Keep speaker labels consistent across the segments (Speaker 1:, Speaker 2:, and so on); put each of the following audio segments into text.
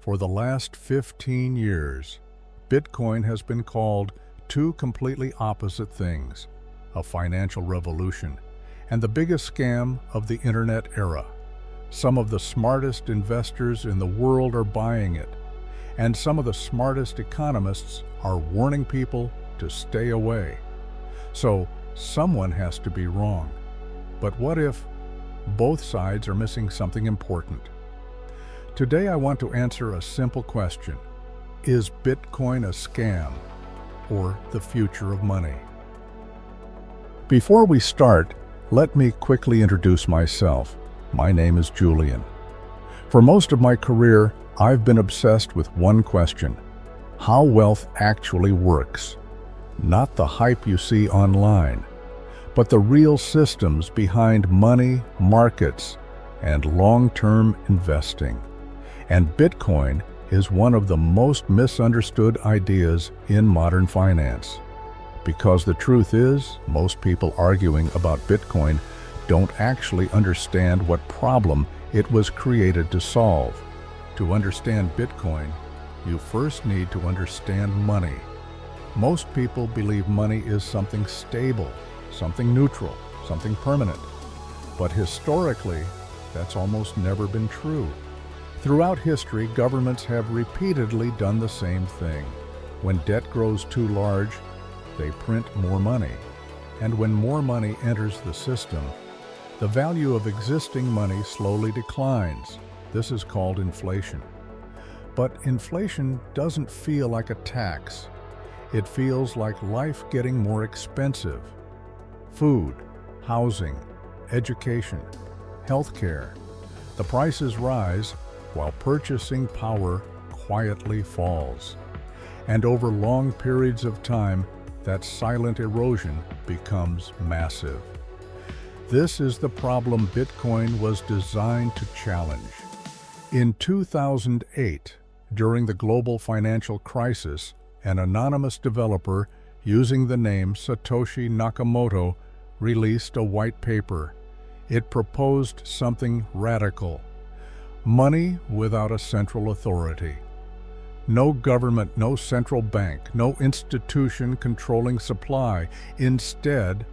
Speaker 1: For the last 15 years, Bitcoin has been called two completely opposite things: a financial revolution and the biggest scam of the internet era. Some of the smartest investors in the world are buying it, and some of the smartest economists are warning people to stay away. So someone has to be wrong. But what if both sides are missing something important? Today I want to answer a simple question: is Bitcoin a scam or the future of money? Before we start, let me quickly introduce myself. My name is Julian. For most of my career, I've been obsessed with one question: how wealth actually works. Not the hype you see online, but the real systems behind money, markets, and long-term investing. And Bitcoin is one of the most misunderstood ideas in modern finance. Because the truth is, most people arguing about Bitcoin don't actually understand what problem it was created to solve. To understand Bitcoin, you first need to understand money. Most people believe money is something stable, something neutral, something permanent. But historically, that's almost never been true. Throughout history, governments have repeatedly done the same thing. When debt grows too large, they print more money. And when more money enters the system, the value of existing money slowly declines. This is called inflation. But inflation doesn't feel like a tax. It feels like life getting more expensive. Food, housing, education, healthcare. The prices rise while purchasing power quietly falls. And over long periods of time, that silent erosion becomes massive. This is the problem Bitcoin was designed to challenge. In 2008, during the global financial crisis, an anonymous developer using the name Satoshi Nakamoto released a white paper. It proposed something radical: money without a central authority. No government, no central bank, no institution controlling supply. Instead,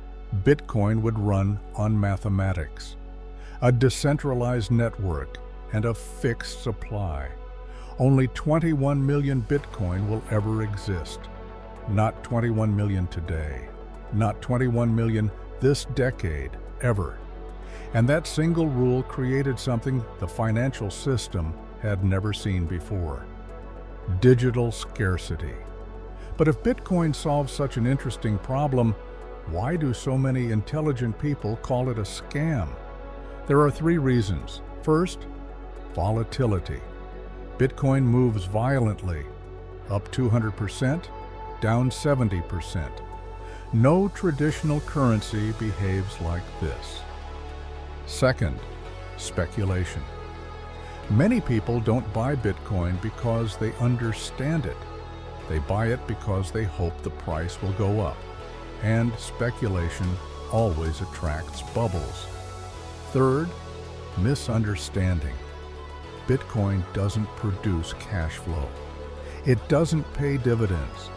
Speaker 1: Bitcoin would run on mathematics, a decentralized network, and a fixed supply. Only 21 million Bitcoin will ever exist. Not 21 million today. Not 21 million this decade, ever. And that single rule created something the financial system had never seen before: digital scarcity. But if Bitcoin solves such an interesting problem, why do so many intelligent people call it a scam? There are three reasons. First, volatility. Bitcoin moves violently, up 200%, down 70%. No traditional currency behaves like this. Second, speculation. Many people don't buy Bitcoin because they understand it. They buy it because they hope the price will go up. And speculation always attracts bubbles. Third, misunderstanding. Bitcoin doesn't produce cash flow. It doesn't pay dividends.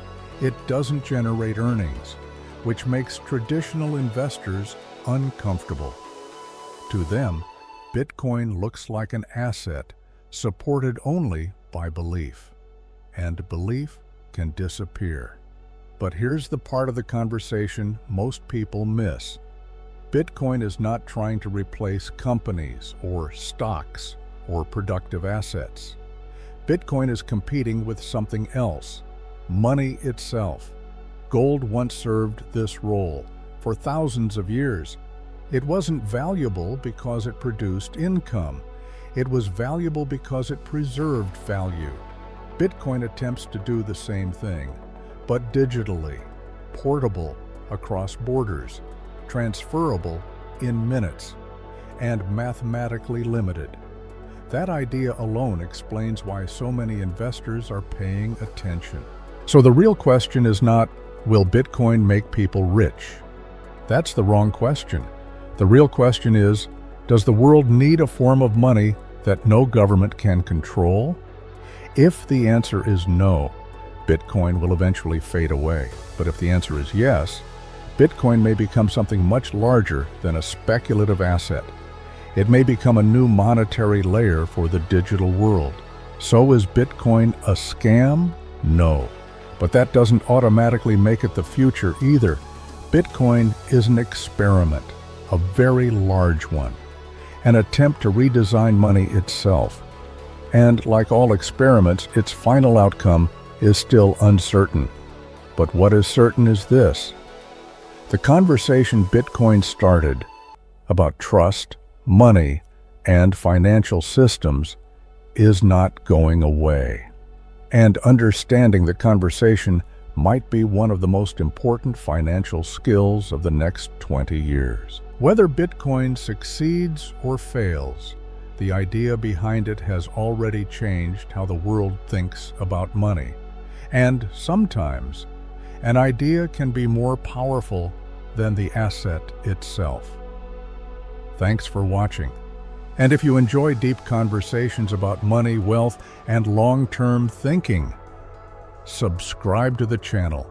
Speaker 1: It doesn't generate earnings, which makes traditional investors uncomfortable. To them, Bitcoin looks like an asset supported only by belief. And belief can disappear. But here's the part of the conversation most people miss. Bitcoin is not trying to replace companies or stocks or productive assets. Bitcoin is competing with something else: money itself. Gold once served this role for thousands of years. It wasn't valuable because it produced income. It was valuable because it preserved value. Bitcoin attempts to do the same thing, but digitally, portable across borders, transferable in minutes, and mathematically limited. That idea alone explains why so many investors are paying attention. So the real question is not, will Bitcoin make people rich? That's the wrong question. The real question is, does the world need a form of money that no government can control? If the answer is no, Bitcoin will eventually fade away. But if the answer is yes, Bitcoin may become something much larger than a speculative asset. It may become a new monetary layer for the digital world. So is Bitcoin a scam? No. But that doesn't automatically make it the future either. Bitcoin is an experiment, a very large one, an attempt to redesign money itself. And like all experiments, its final outcome is still uncertain. But what is certain is this: the conversation Bitcoin started about trust, money, and financial systems is not going away. And understanding the conversation might be one of the most important financial skills of the next 20 years. Whether Bitcoin succeeds or fails, the idea behind it has already changed how the world thinks about money. And sometimes, an idea can be more powerful than the asset itself. Thanks for watching. And if you enjoy deep conversations about money, wealth, and long-term thinking, subscribe to the channel,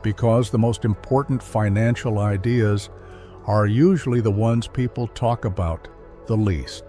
Speaker 1: because the most important financial ideas are usually the ones people talk about the least.